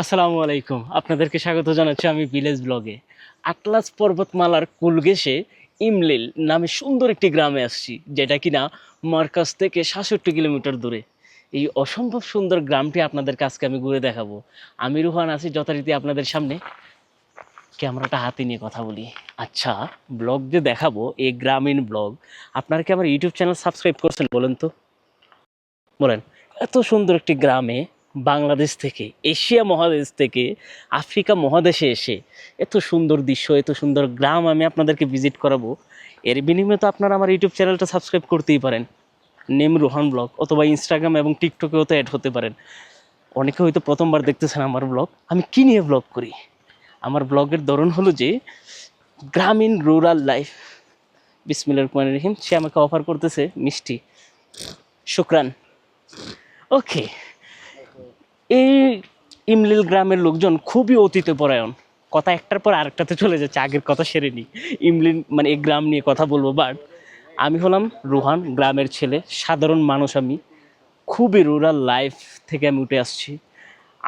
আসসালামু আলাইকুম, আপনাদেরকে স্বাগত জানাচ্ছি আমি ভিলেজ ব্লগে। আটলাস পর্বতমালার কুলগেশে ইমলিল নামে সুন্দর একটি গ্রামে আসছি, যেটা কিনা মার্কাজ থেকে 67 কিলোমিটার দূরে। এই অসম্ভব সুন্দর গ্রামটি আপনাদেরকে আজকে আমি ঘুরে দেখাবো। আমি রুহান আছি যথারীতি আপনাদের সামনে, ক্যামেরাটা হাতে নিয়ে কথা বলি। আচ্ছা, ব্লগ যে দেখাবো এই গ্রামীণ ব্লগ, আপনারা কি আমার ইউটিউব চ্যানেল সাবস্ক্রাইব করছেন বলেন তো? বলেন। এত সুন্দর একটি গ্রামে বাংলাদেশ থেকে, এশিয়া মহাদেশ থেকে আফ্রিকা মহাদেশে এসে এত সুন্দর দৃশ্য, এত সুন্দর গ্রাম আমি আপনাদেরকে ভিজিট করাবো। এর বিনিময়ে তো আপনারা আমার ইউটিউব চ্যানেলটা সাবস্ক্রাইব করতেই পারেন, নেম রোহান ব্লগ, অথবা ইনস্টাগ্রাম এবং টিকটকেও তো অ্যাড হতে পারেন। অনেকে হয়তো প্রথমবার দেখতেছেন আমার ব্লগ। আমি কী নিয়ে ব্লগ করি? আমার ব্লগের ধরন হলো যে গ্রামীণ রুরাল লাইফ। বিসমিল্লাহির রহমানির রহিম। সে আমাকে অফার করতেছে মিষ্টি, শুক্রান। ওকে। এই ইমলিল গ্রামের লোকজন খুবই অতীতপরায়ণ, কথা একটার পর আরেকটাতে চলে যাচ্ছে, আগের কথা সেরে নি। ইমলিল মানে এই গ্রাম নিয়ে কথা বলবো, বাট আমি হলাম রুহান, গ্রামের ছেলে, সাধারণ মানুষ। আমি খুবই রুরাল লাইফ থেকে আমি উঠে আসছি।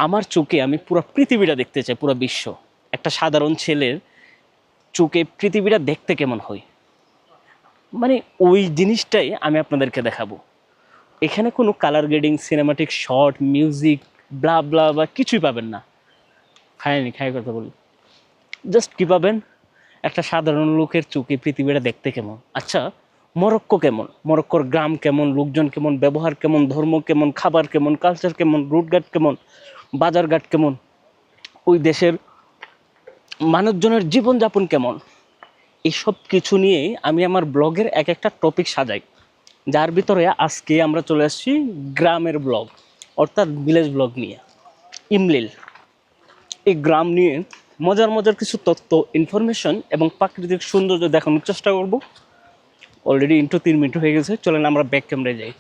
আমার চোখে আমি পুরো পৃথিবীটা দেখতে চাই, পুরো বিশ্ব। একটা সাধারণ ছেলের চোখে পৃথিবীটা দেখতে কেমন হয়, মানে ওই জিনিসটাই আমি আপনাদেরকে দেখাবো। এখানে কোনো colour grading, cinematic shot, music, blah blah বা কিছুই পাবেন না। খায়নি, খাই কথা বলি। জাস্ট কী পাবেন? একটা সাধারণ লোকের চোখে পৃথিবীটা দেখতে কেমন। আচ্ছা, মরক্কো কেমন, মরক্কোর গ্রাম কেমন, লোকজন কেমন, ব্যবহার কেমন, ধর্ম কেমন, খাবার কেমন, কালচার কেমন, রুটঘাট কেমন, বাজারঘাট কেমন, ওই দেশের মানুষজনের জীবনযাপন কেমন, এসব কিছু নিয়েই আমি আমার ব্লগের এক একটা টপিক সাজাই, যার ভিতরে আজকে আমরা চলে আসছি গ্রামের ব্লগ, অর্থাৎ ভিলেজ ব্লগ নিয়ে। ইমলিল এই গ্রাম নিয়ে মজার মজার কিছু তথ্য, ইনফরমেশন এবং প্রাকৃতিক সৌন্দর্য দেখানোর চেষ্টা করব। অলরেডি ইন্টু 3 মিনিট হয়ে গেছে, চলেন আমরা ব্যাক ক্যামেরায় যাই।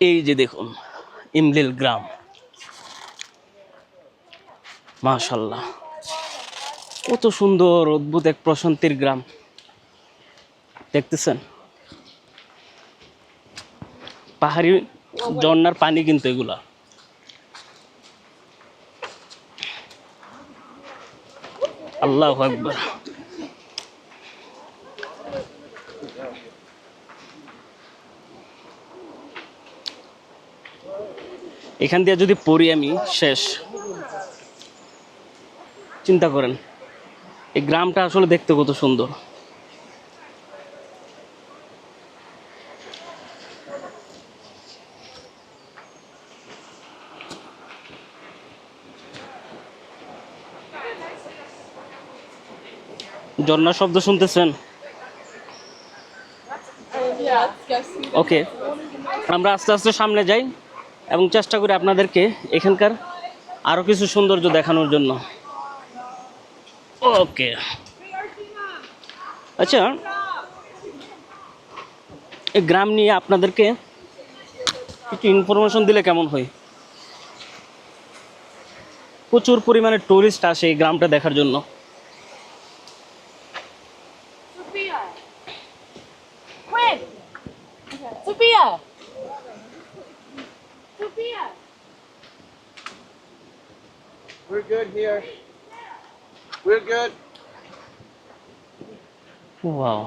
এই যে দেখুন ইমলিল গ্রাম, মাশাল্লাহ, কত সুন্দর, অদ্ভুত এক প্রশান্তির গ্রাম। দেখতেছেন পাহাড়ি ঝর্ণার পানি কিন্তু এগুলা। আল্লাহু আকবার। এখান দিয়ে যদি পড়ি আমি শেষ। চিন্তা করেন এই গ্রামটা আসলে দেখতে কত সুন্দর। ঝর্ণার শব্দ শুনতেছেন? ওকে, আমরা আস্তে আস্তে সামনে যাই এবং চেষ্টা করি আপনাদেরকে এখানকার আরও কিছু সৌন্দর্য দেখানোর জন্য। ওকে, আচ্ছা, এই গ্রাম নিয়ে আপনাদেরকে কিছু ইনফরমেশন দিলে কেমন হয়? প্রচুর পরিমাণে টুরিস্ট আসে এই গ্রামটা দেখার জন্য। We're good here. We're good. Wow,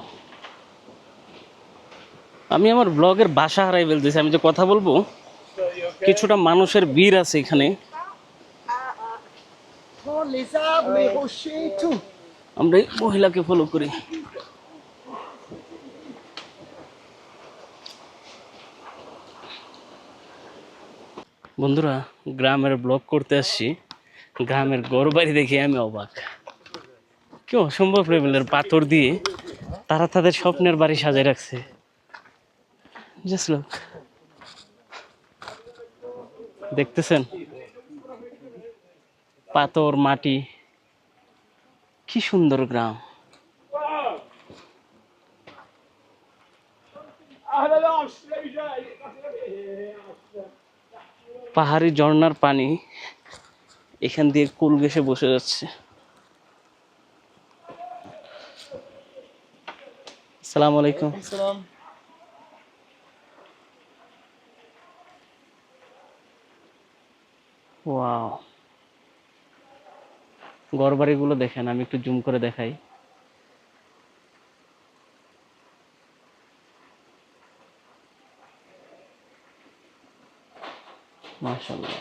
আমি আমার ব্লগের ভাষা হারাই ফেলতেছি। আমি যে কথা বলবো, So you okay? কিছুটা মানুষের ভিড় আছে এখানে। Lisa, me too. আমরা এই মহিলাকে ফলো করি। বন্ধুরা, গ্রামের ব্লগ করতে আসছি, গ্রামের ঘরবাড়ি দেখে আমি অবাক। কি অসম্ভব লেভেলের পাথর দিয়ে তারা তাদের স্বপ্নের বাড়ি সাজিয়ে রাখছে। জাস্ট লুক, দেখতেছেন পাথর, মাটি, কি সুন্দর গ্রাম। পাহাড়ি ঝর্ণার পানি এখান দিয়ে কুল ঘেঁষে বসে যাচ্ছে। আসসালামু আলাইকুম। Salam. ওয়াও, ঘরবাড়িগুলো দেখেন, আমি একটু জুম করে দেখাই। মাশাআল্লাহ।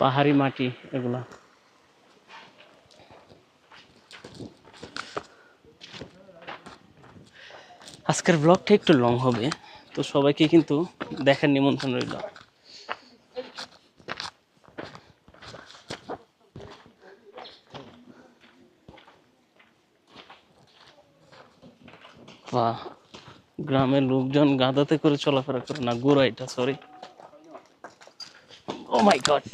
পাহাড়ি মাটি এগুলা। আজকের ব্লগটা একটু লং হবে, তো সবাইকে কিন্তু দেখার নিমন্ত্রণ রইল। বাহ, গ্রামের লোকজন গাদাতে করে চলাফেরা করে, না গোড়া, এটা সরি। ও মাই গড।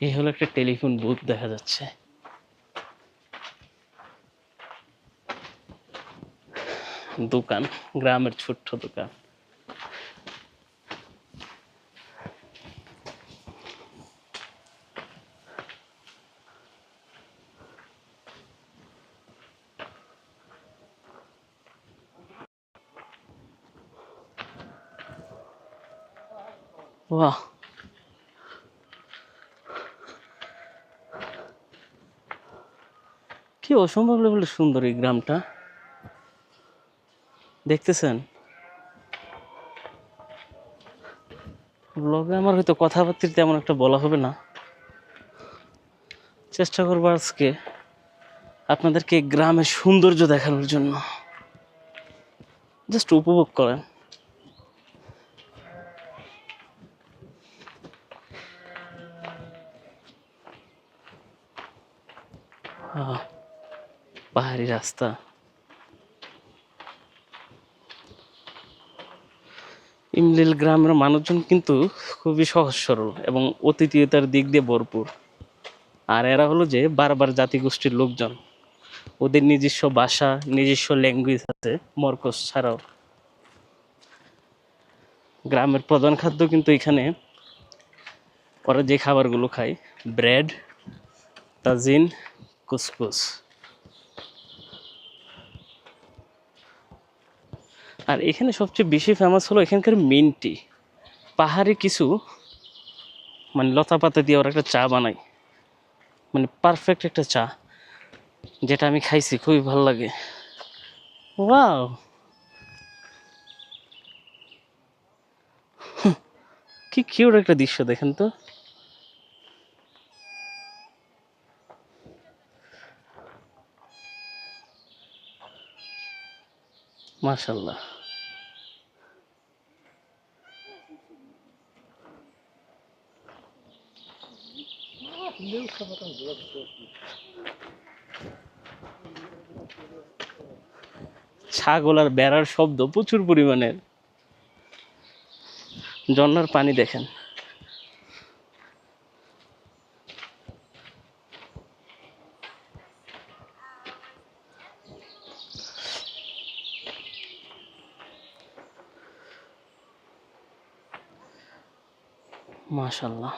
এই হলো একটা টেলিফোন বুথ দেখা যাচ্ছে। দোকান, গ্রামের ছোট্ট দোকান। বাহ, কি অসম্ভব লেভেলের সুন্দর এই গ্রামটা, দেখতেছেন? ব্লগে আমার হয়তো কথাবার্তা তেমন একটা বলা হবে না, চেষ্টা করবো আজকে আপনাদেরকে গ্রামের সৌন্দর্য দেখানোর জন্য। জাস্ট উপভোগ করেন। আহ, পাহাড়ি রাস্তা। ইমলিল গ্রামের মানুষজন কিন্তু খুবই সহজ সরল এবং অতিথিয়তার দিক দিয়ে ভরপুর। আর এরা হলো যে বারবার জাতিগোষ্ঠীর লোকজন, ওদের নিজস্ব ভাষা, নিজস্ব ল্যাঙ্গুয়েজ আছে মরকস ছাড়াও। গ্রামের প্রধান খাদ্য কিন্তু এখানে ওরা যে খাবারগুলো খায়, ব্রেড, তাজিন, কুসকুস। আর এখানে সবচেয়ে বেশি ফেমাস হলো এখানকার মিন্টি। পাহাড়ি কিছু মানে লতা পাতা দিয়ে ওরা একটা চা বানায়, মানে পারফেক্ট একটা চা, যেটা আমি খাইছি, খুবই ভালো লাগে। ওয়াও, কি কিউট একটা দৃশ্য দেখেন তো। মাশাল্লাহ। ছাগল আর বেড়ার শব্দ প্রচুর পরিমাণের। ঝর্ণার পানি দেখেন। মাশাল্লাহ।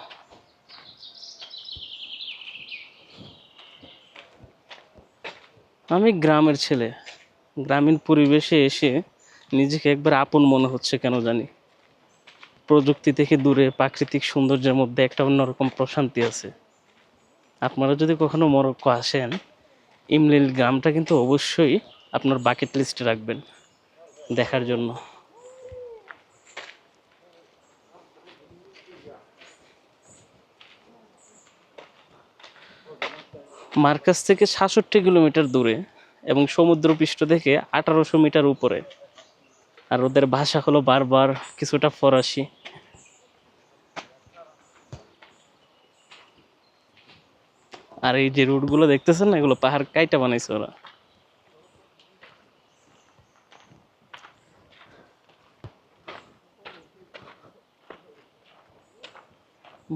আমি গ্রামের ছেলে, গ্রামীণ পরিবেশে এসে নিজেকে একবার আপন মনে হচ্ছে কেন জানি। প্রযুক্তি থেকে দূরে প্রাকৃতিক সৌন্দর্যের মধ্যে একটা অন্যরকম প্রশান্তি আছে। আপনারা যদি কখনো মরক্কো আসেন, ইমলিল গ্রামটা কিন্তু অবশ্যই আপনার বাকেট লিস্টে রাখবেন দেখার জন্য। মার্কাস থেকে 67 কিলোমিটার দূরে এবং সমুদ্রপৃষ্ঠ থেকে 1800 মিটার উপরে। আর ওদের ভাষা হলো বারবার কিছুটা ফরাসি। আর এই যে রুটগুলো দেখতেছেন না, এগুলো পাহাড় কাইটা বানাইছে ওরা।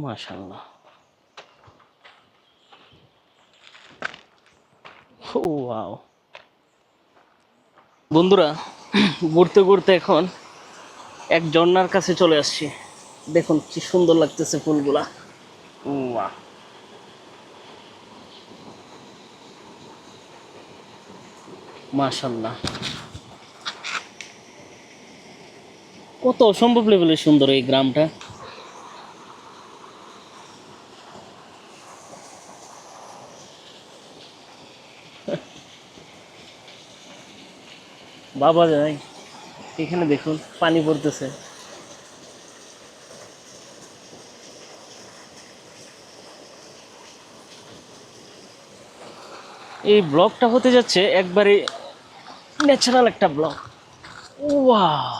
মাশাআল্লাহ। ও ওয়াও, বন্ধুরা, ঘুরতে ঘুরতে এখন এক ঝর্ণার কাছে চলে আসছি। দেখুন কি সুন্দর লাগতেছে ফুলগুলা। ওয়া, মাশাআল্লাহ, কত অসম্ভব লেভেলের সুন্দর এই গ্রামটা। বাবা যায়, এখানে দেখুন পানি পড়তেছে। এই ব্লগটা হতে যাচ্ছে একবারে ন্যাচারাল একটা blog. Wow,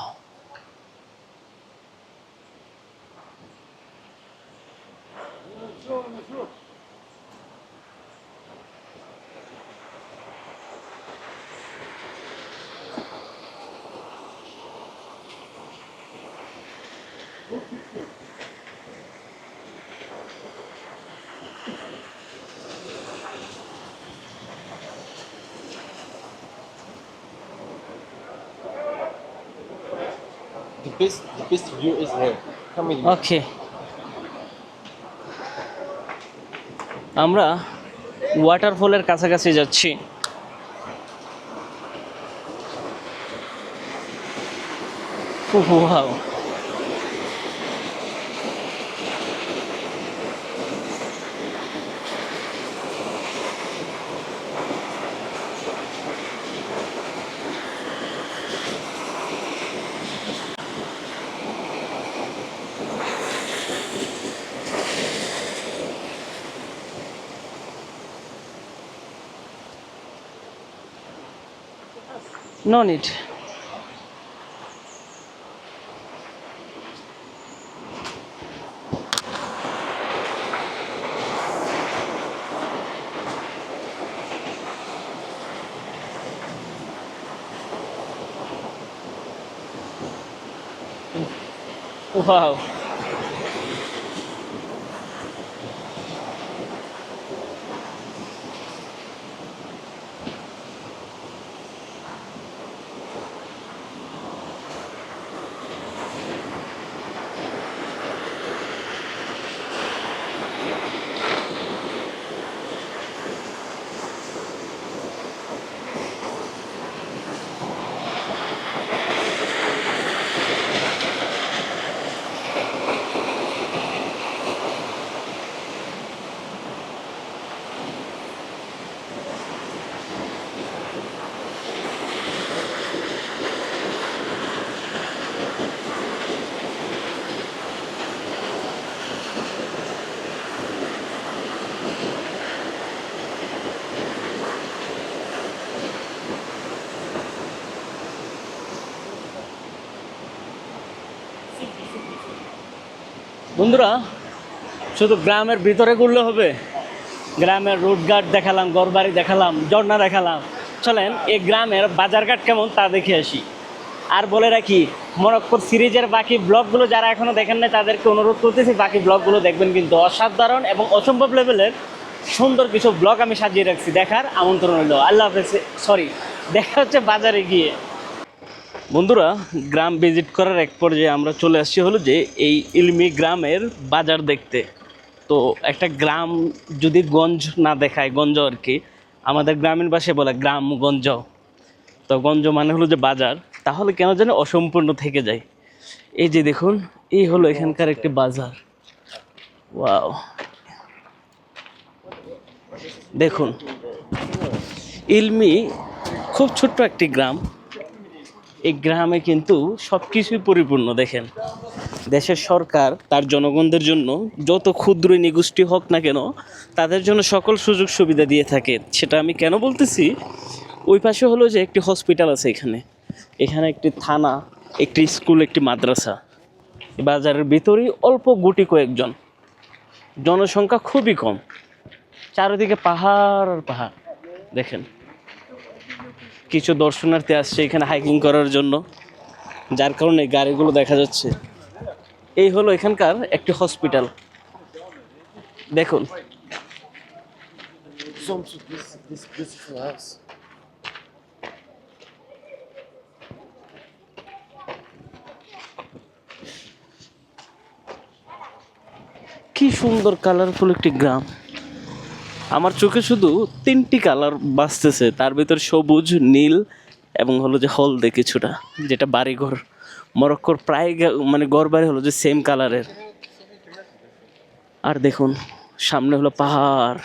The best view is here. Come with me. ওকে, আমরা ওয়াটারফলের কাছাকাছি যাচ্ছি। Wow, no need. ওয়াও, বন্ধুরা, শুধু গ্রামের ভিতরে ঘুরলে হবে? গ্রামের রোডঘাট দেখালাম, ঘরবাড়ি দেখালাম, ঝর্ণা দেখালাম, চলেন এই গ্রামের বাজারঘাট কেমন তা দেখে আসি। আর বলে রাখি, মরক্কোর সিরিজের বাকি ব্লগগুলো যারা এখনও দেখেন না তাদেরকে অনুরোধ করতেছি বাকি ব্লগগুলো দেখবেন, কিন্তু অসাধারণ এবং অসম্ভব লেভেলের সুন্দর কিছু ব্লগ আমি সাজিয়ে রাখছি, দেখার আমন্ত্রণ রইল। আল্লাহ হাফেজ, সরি, দেখা হচ্ছে বাজারে গিয়ে। বন্ধুরা, গ্রাম ভিজিট করার এক পর্যায়ে আমরা চলে আসছি হলো যে এই ইলমি গ্রামের বাজার দেখতে। তো একটা গ্রাম যদি গঞ্জ না দেখায়, গঞ্জ আর কি আমাদের গ্রামীণ ভাষায় বলে গ্রামগঞ্জ, তো গঞ্জ মানে হলো যে বাজার, তাহলে কেন যেন অসম্পূর্ণ থেকে যায়। এই যে দেখুন, এই হলো এখানকার একটি বাজার। ওয়াও, দেখুন ইলমি খুব ছোট্ট একটি গ্রাম। এই গ্রামে কিন্তু সব কিছুই পরিপূর্ণ। দেখেন, দেশের সরকার তার জনগণদের জন্য যত ক্ষুদ্র নিগোষ্ঠী হোক না কেন তাদের জন্য সকল সুযোগ সুবিধা দিয়ে থাকে। সেটা আমি কেন বলতেছি, ওই পাশে হলো যে একটি হসপিটাল আছে, এখানে এখানে একটি থানা, একটি স্কুল, একটি মাদ্রাসা। বাজারের ভিতরেই অল্প গুটি কয়েকজন, জনসংখ্যা খুবই কম, চারিদিকে পাহাড় আর পাহাড়। দেখেন, কিছু দর্শনার্থী আসছে এখানে হাইকিং করার জন্য, যার কারণে গাড়িগুলো দেখা যাচ্ছে। এই হলো এখানকার একটি হসপিটাল, দেখুন। Zoom to this beautiful house. কি সুন্দর কালারফুল একটি গ্রাম। আমার চোখে শুধু তিনটি কালার বাজতেছে, তার ভিতর সবুজ, নীল এবং হলো যে হলদে কিছুটা, যেটা বাড়িঘর। মরক্কোর প্রায় মানে ঘর বাড়ি হলো যে সেম কালারের। আর দেখুন সামনে হলো পাহাড়,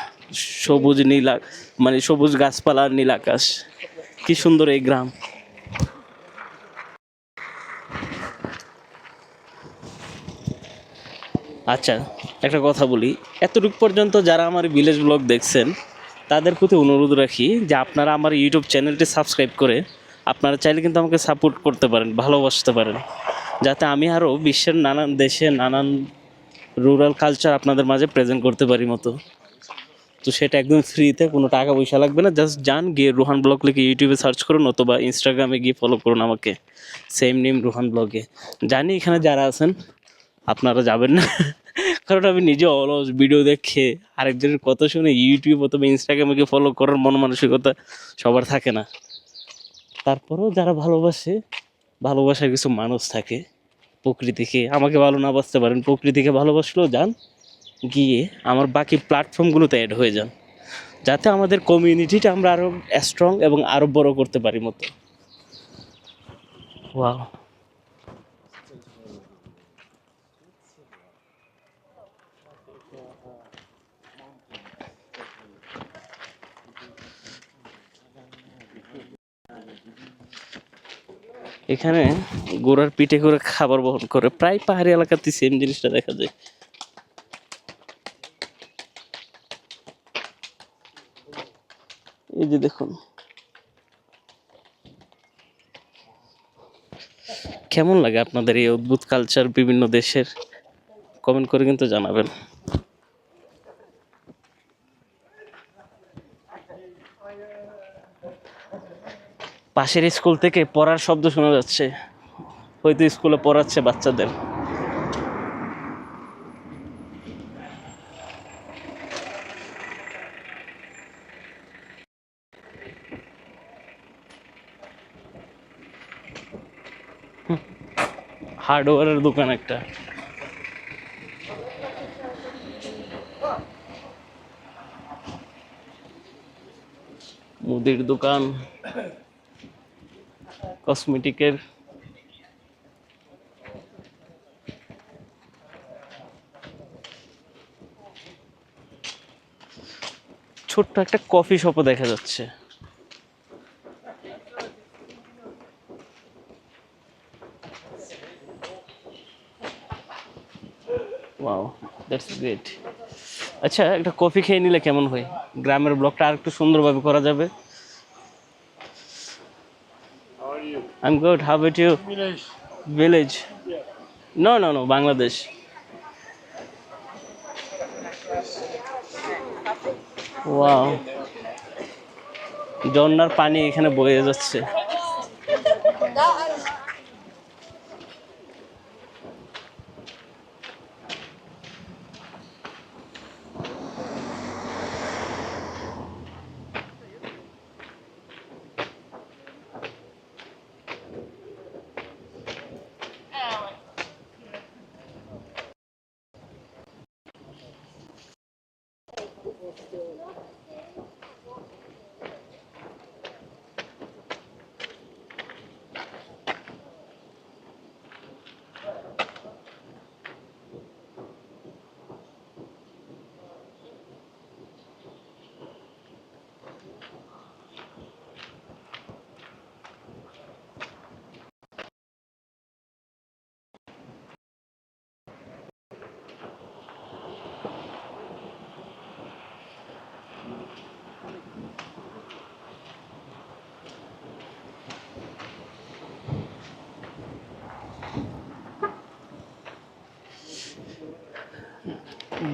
সবুজ নীল মানে সবুজ গাছপালা আর নীল আকাশ। কি সুন্দর এই গ্রাম। আচ্ছা, একটা কথা বলি, এতটুকু পর্যন্ত যারা আমার ভিলেজ ব্লগ দেখছেন তাদের প্রতি অনুরোধ রাখি যে আপনারা আমার ইউটিউব চ্যানেলটি সাবস্ক্রাইব করে আপনারা চাইলে কিন্তু আমাকে সাপোর্ট করতে পারেন, ভালোবাসতে পারেন, যাতে আমি আরও বিশ্বের নানান দেশে নানান রুরাল কালচার আপনাদের মাঝে প্রেজেন্ট করতে পারি মতো। তো সেটা একদম ফ্রিতে, কোনো টাকা পয়সা লাগবে না। জাস্ট যান, গিয়ে রুহান ব্লগ লিখে ইউটিউবে সার্চ করুন, অথবা ইনস্টাগ্রামে গিয়ে ফলো করুন আমাকে, সেম নেম রুহান ব্লগে। জানি এখানে যারা আছেন আপনারা যাবেন না, কারণ আমি নিজে অলস ভিডিও দেখে আরেকজনের কথা শুনে ইউটিউব অথবা ইনস্টাগ্রামে গিয়ে ফলো করার মন মানসিকতা সবার থাকে না। তারপরেও যারা ভালোবাসে, ভালোবাসার কিছু মানুষ থাকে, প্রকৃতিকে, আমাকে ভালো না বাসতে পারেন, প্রকৃতিকে ভালোবাসলেও যান, গিয়ে আমার বাকি প্ল্যাটফর্মগুলোতে অ্যাড হয়ে যান, যাতে আমাদের কমিউনিটিটা আমরা আরও স্ট্রং এবং আরও বড় করতে পারি মতো। ওয়াও, এখানে ঘোড়ার পিঠে করে খাবার বহন করে, প্রায় পাহাড়ি এলাকাতে সেম জিনিসটা দেখা যায়। এই যে দেখুন, কেমন লাগে আপনাদের এই অদ্ভুত কালচার বিভিন্ন দেশের? কমেন্ট করে কিন্তু জানাবেন। পাশের স্কুল থেকে পড়ার শব্দ শোনা যাচ্ছে, হয়তো স্কুলে পড়াচ্ছে বাচ্চাদের। হার্ডওয়্যারের দোকান একটা। মুদির দোকান, কসমেটিকের। ছোট্ট একটা কফি শপও দেখা যাচ্ছে। Wow, that's great. আচ্ছা, একটা কফি খেয়ে নিলে কেমন হয়? গ্রামের ব্লগটা আর একটু সুন্দরভাবে করা যাবে। How are you? I am good, how about you? Village. Village? No no no, Bangladesh. Wow, ঝর্ণার পানি এখানে বয়ে যাচ্ছে।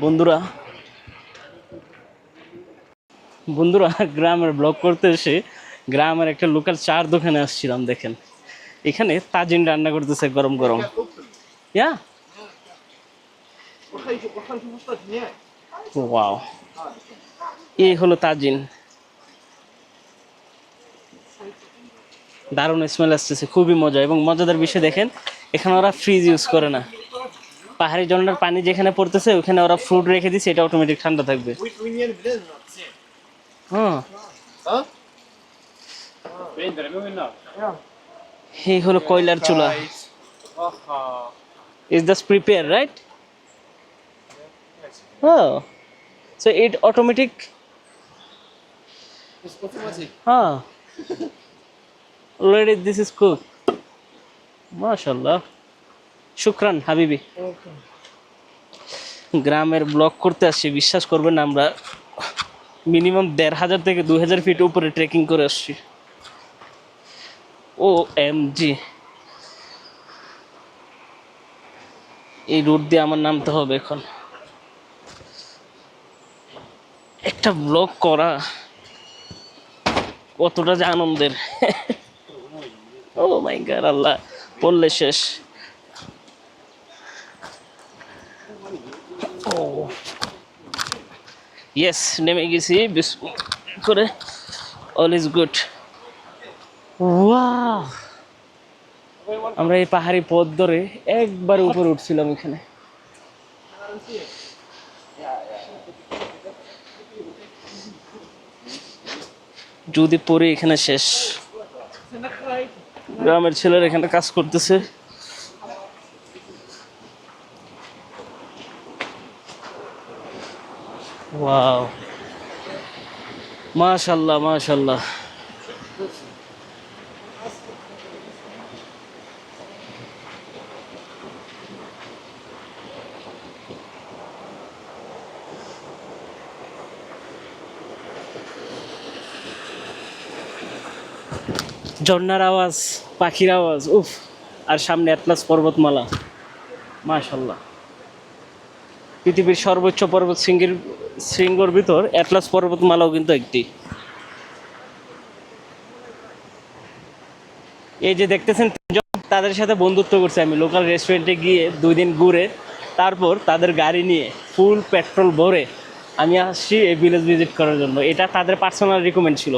বন্ধুরা, বন্ধুরা গ্রামের ব্লগ করতে এসে গ্রামের একটা লোকাল চার দোকানে আসছিলাম। দেখেন এখানে তাজিন রান্না করতেছে গরম গরম। ইয়া, ওয়াও, এই হলো তাজিন। দারুণ স্মেল আসতেছে, খুবই মজা। এবং মজাদার বিষয় দেখেন, এখানে ওরা ফ্রিজ ইউজ করে না, পাহাড়ি ঝর্ণার পানি যেখানে পড়তেছে ওখানে ওরা ফ্রুট রেখে দিচ্ছে, এটা অটোমেটিক ঠান্ডা থাকবে। হ্যাঁ, Huh? এই হলো কয়লার চুলা। Is this prepare right? Oh, so it automatic. It's automatic. Huh. Already this is cooked. MashaAllah. শুকরান হাবিবি। গ্রামের ব্লগ করতে আসছি, বিশ্বাস করবেন না, আমরা মিনিমাম ১,৫০০ থেকে ২,০০০ ফিট উপরে ট্রেকিং করে আসছি। OMG, এই রুট দিয়ে আমার নামতে হবে এখন। একটা ব্লগ করা কতটা যে আনন্দের। ও মাই গড, আল্লাহ, পড়লে শেষ। ও ইয়েস, নেমে গেছি করে। All is good. ওয়াও, আমরা এই পাহাড়ি পথ ধরে একবার উপরে উঠছিলাম এখানে। যদি পরে এখানে শেষ। গ্রামের ছেলেরা এখানে কাজ করতেছে। ওয়াও, মাশাআল্লাহ মাশাআল্লাহ। ঝর্ণার আওয়াজ, পাখির আওয়াজ, উফ, আর সামনে অ্যাটলাস পর্বতমালা। মাশাআল্লাহ, পৃথিবীর সর্বোচ্চ পর্বত শৃঙ্গের ভিতর অ্যাটলাস পর্বতমালাও কিন্তু একটি। এই যে দেখতেছেন, তাদের সাথে বন্ধুত্ব করছে আমি। লোকাল রেস্টুরেন্টে গিয়ে 2 দিন ঘুরে তারপর তাদের গাড়ি নিয়ে ফুল পেট্রোল ভরে আমি আসছি এই ভিলেজ ভিজিট করার জন্য। এটা তাদের পার্সোনাল রিকমেন্ড ছিল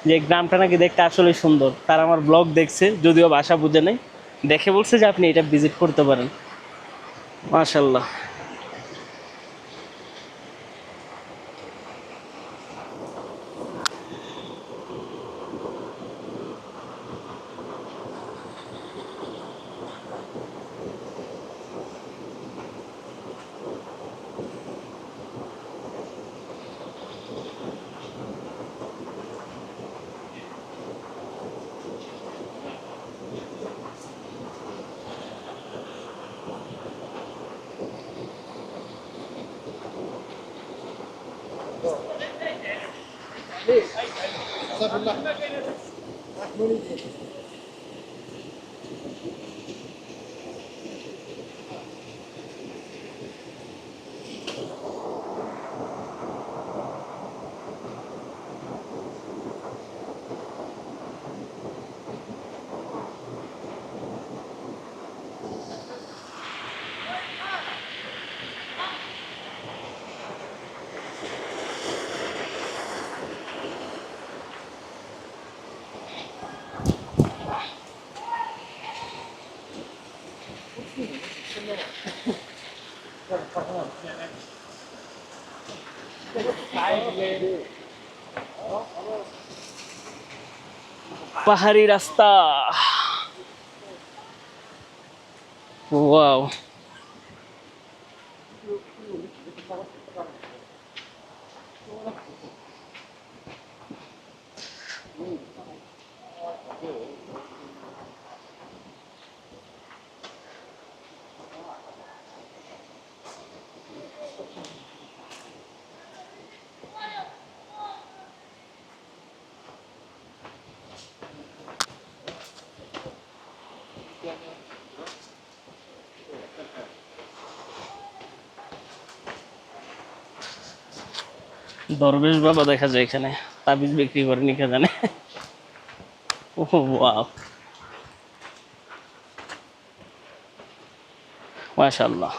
যে গ্রামটা নাকি দেখতে আসলে সুন্দর। তারা আমার ব্লগ দেখছে, যদিও ভাষা বুঝে নাই, দেখে বলছে যে আপনি এটা ভিজিট করতে পারেন। মাশাআল্লাহ। পাহাড়ি রাস্তা, ওয়াও। দরবেশ বাবা দেখা যায় এখানে, তাবিজ বিক্রি করে নিকে জানে। ও ওয়াও, মাশাআল্লাহ।